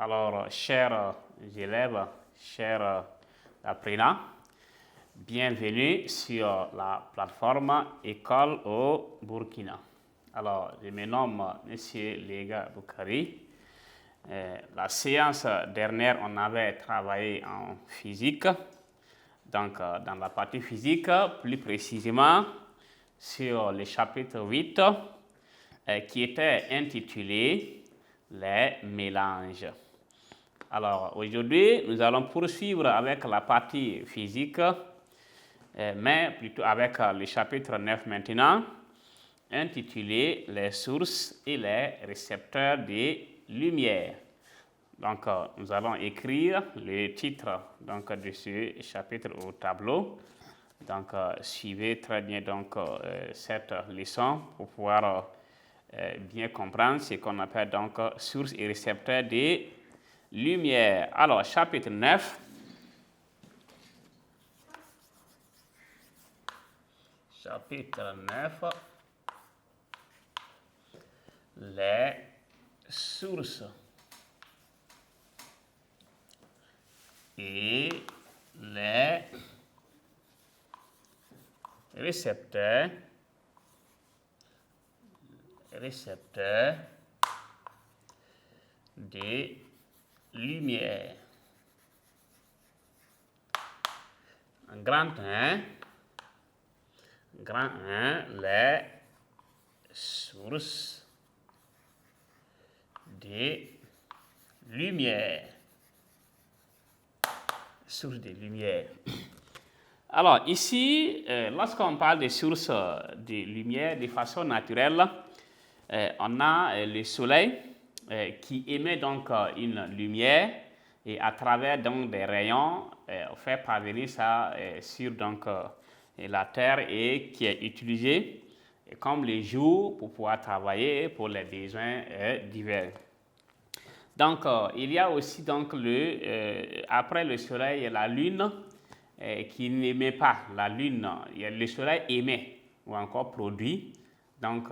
Alors, chers élèves, chers apprenants, bienvenue sur la plateforme École au Burkina. Alors, je me nomme M. Lega Boukari. La séance dernière, on avait travaillé en physique. Donc, dans la partie physique, plus précisément sur le chapitre 8, qui était intitulé « Les mélanges ». Alors, aujourd'hui, nous allons poursuivre avec la partie physique, mais plutôt avec le chapitre 9 maintenant, intitulé « Les sources et les récepteurs de lumière ». Donc, nous allons écrire le titre donc, de ce chapitre au tableau. Donc, suivez très bien donc, cette leçon pour pouvoir bien comprendre ce qu'on appelle donc sources et récepteurs de lumière. Alors, chapitre 9. Chapitre 9. Les sources et les récepteurs de lumière. En grand 1, les sources de lumière. Sources de lumière. Alors ici, lorsqu'on parle des sources de lumière de façon naturelle, on a le soleil qui émet donc une lumière et à travers donc des rayons, on fait parvenir ça sur donc, la terre et qui est utilisé comme les jours pour pouvoir travailler pour les besoins divers. Donc il y a aussi donc après le soleil et la lune qui n'émet pas. La lune, le soleil émet ou encore produit donc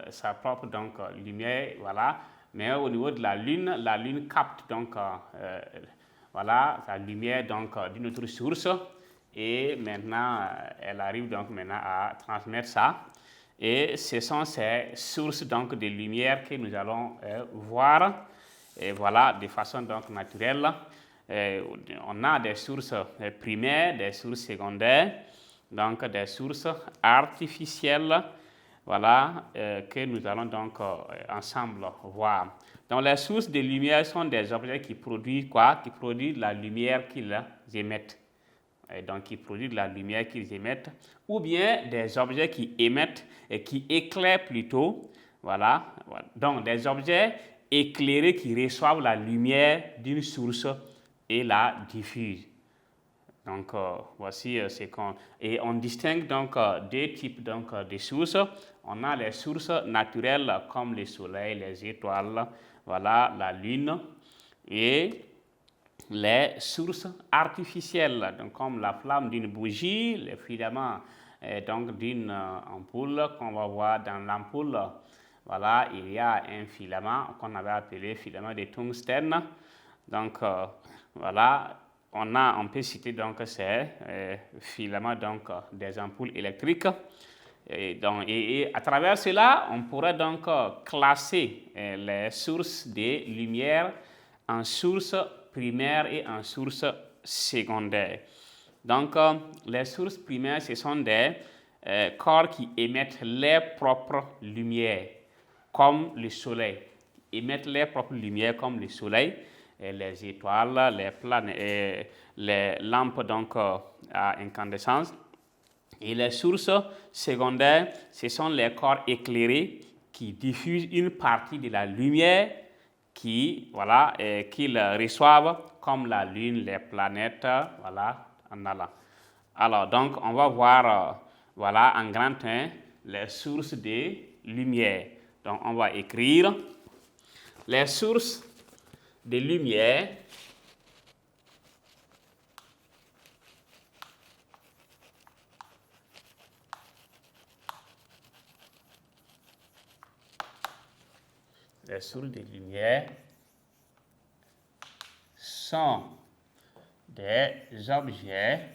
sa propre donc, lumière, voilà. Mais au niveau de la lune capte donc voilà, sa lumière donc d'une autre source et maintenant elle arrive donc maintenant à transmettre ça. Et ce sont ces sources donc de lumière que nous allons voir et voilà, de façon donc naturelle. On a des sources primaires, des sources secondaires, donc des sources artificielles, voilà, que nous allons donc ensemble voir. Donc les sources de lumière sont des objets qui produisent quoi? Qui produisent la lumière qu'ils émettent. Et donc qui produisent la lumière qu'ils émettent, ou bien des objets qui émettent et qui éclairent plutôt, voilà. Donc des objets éclairés qui reçoivent la lumière d'une source et la diffusent. Donc voici ce qu'on... Et on distingue donc deux types donc, de sources. On a les sources naturelles comme le soleil, les étoiles, voilà, la lune, et les sources artificielles, donc comme la flamme d'une bougie, les filaments donc d'une ampoule qu'on va voir dans l'ampoule. Voilà, il y a un filament qu'on avait appelé filament de tungstène. Donc voilà, on peut citer donc ces filaments donc des ampoules électriques. Et à travers cela, on pourrait donc classer les sources de lumière en sources primaires et en sources secondaires. Donc, les sources primaires, ce sont des corps qui émettent leur propre lumière, comme le soleil. Émettent leur propre lumière comme le soleil, et les étoiles, les planètes, les lampes donc, à incandescence. Et les sources secondaires, ce sont les corps éclairés qui diffusent une partie de la lumière qu'ils reçoivent, comme la Lune, les planètes, voilà, en allant. Alors, donc, on va voir, voilà, en grand 1, les sources de lumière. Donc, on va écrire les sources de lumière. Les sources de lumière sont des objets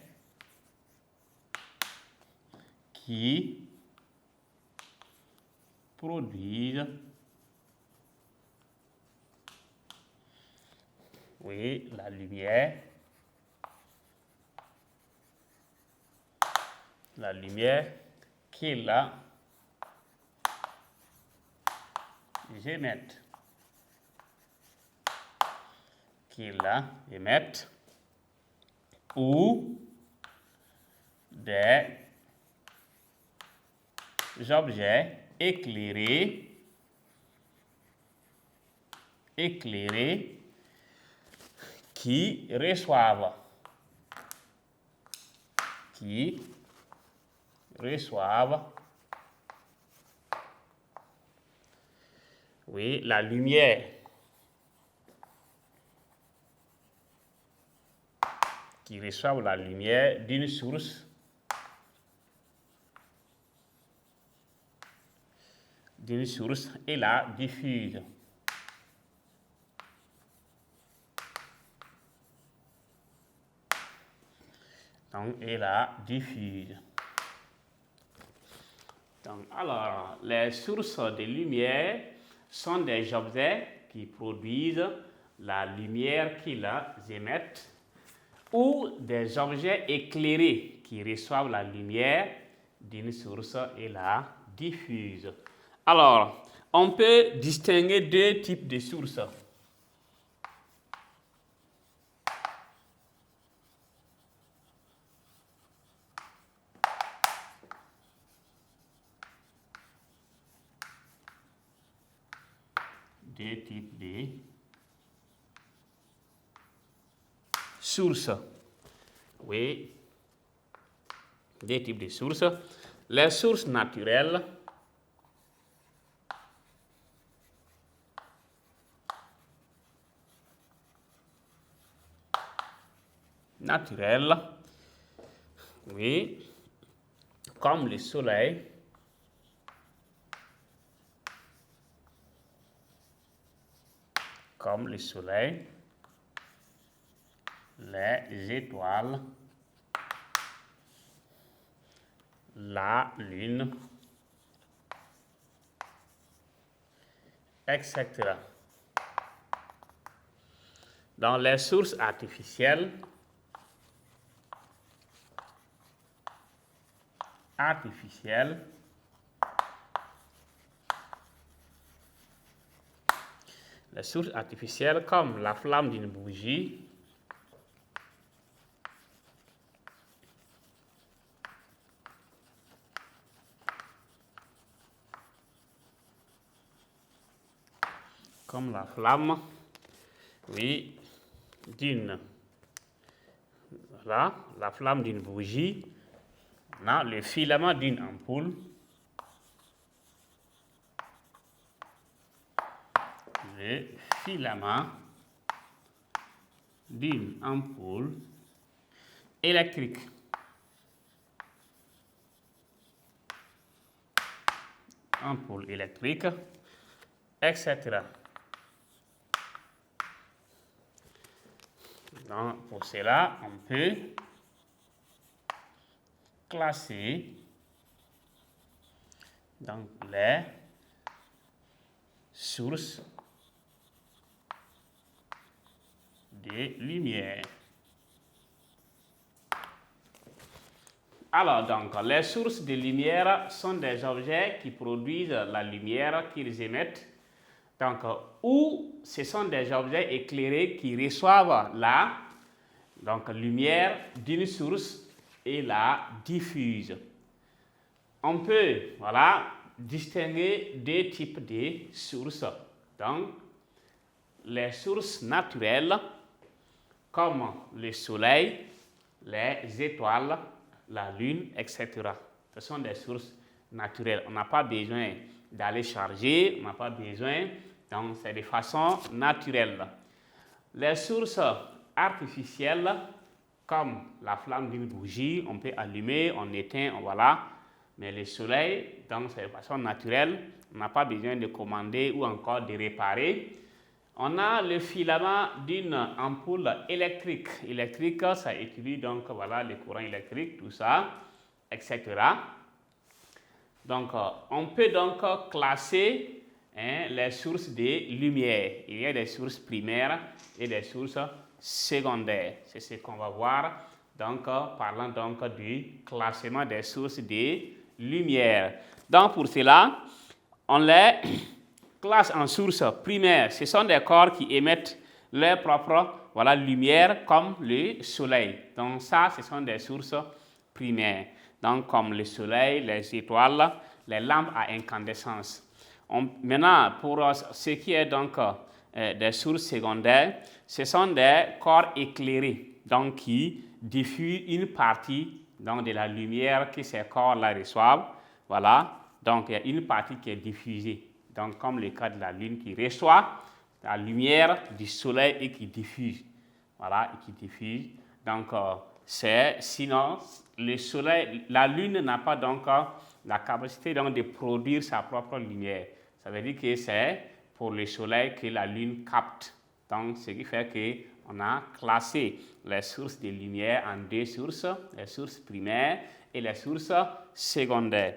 qui produisent, oui, la lumière. La lumière qu'ils émettent. Ou des objets éclairés qui reçoivent oui, la lumière. Qui reçoivent la lumière d'une source et la diffusent. Donc, et la diffuse. Donc, alors, les sources de lumière sont des objets qui produisent la lumière qu'ils émettent ou des objets éclairés qui reçoivent la lumière d'une source et la diffusent. Alors, on peut distinguer deux types de sources. Deux types de sources. Oui, deux types de sources. Les sources naturelles oui, comme le soleil, les étoiles, la lune, etc. Dans les sources artificielles, les sources artificielles comme la flamme d'une bougie, comme la flamme, oui, la flamme d'une bougie, le filament d'une ampoule, le filament d'une ampoule électrique. Ampoule électrique, etc. Donc, pour cela, on peut classer donc les sources de lumière. Alors, donc, les sources de lumière sont des objets qui produisent la lumière qu'ils émettent. Donc, ou ce sont des objets éclairés qui reçoivent la lumière d'une source et la diffusent. On peut, distinguer deux types de sources. Donc, les sources naturelles, comme le soleil, les étoiles, la lune, etc. Ce sont des sources naturelles. On n'a pas besoin d'aller charger, on n'a pas besoin, donc c'est de façon naturelle. Les sources artificielles, comme la flamme d'une bougie, on peut allumer, on éteint, voilà. Mais le soleil, donc c'est de façon naturelle, on n'a pas besoin de commander ou encore de réparer. On a le filament d'une ampoule électrique. Électrique, ça utilise donc voilà le courant électrique, tout ça, etc. Donc, on peut donc classer les sources de lumière. Il y a des sources primaires et des sources secondaires. C'est ce qu'on va voir donc parlant donc du classement des sources de lumière. Donc, pour cela, on les classe en sources primaires. Ce sont des corps qui émettent leur propre lumière comme le soleil. Donc ça, ce sont des sources primaires. Donc comme le soleil, les étoiles, les lampes à incandescence. Maintenant, pour ce qui est donc des sources secondaires, ce sont des corps éclairés, donc qui diffusent une partie donc, de la lumière que ces corps-là reçoivent. Voilà, donc il y a une partie qui est diffusée. Donc, comme le cas de la Lune qui reçoit la lumière du Soleil et qui diffuse. Voilà, et qui diffuse. Donc, sinon, le Soleil, la Lune n'a pas donc la capacité donc, de produire sa propre lumière. Ça veut dire que c'est pour le Soleil que la Lune capte. Donc, ce qui fait qu'on a classé les sources de lumière en deux sources, les sources primaires et les sources secondaires.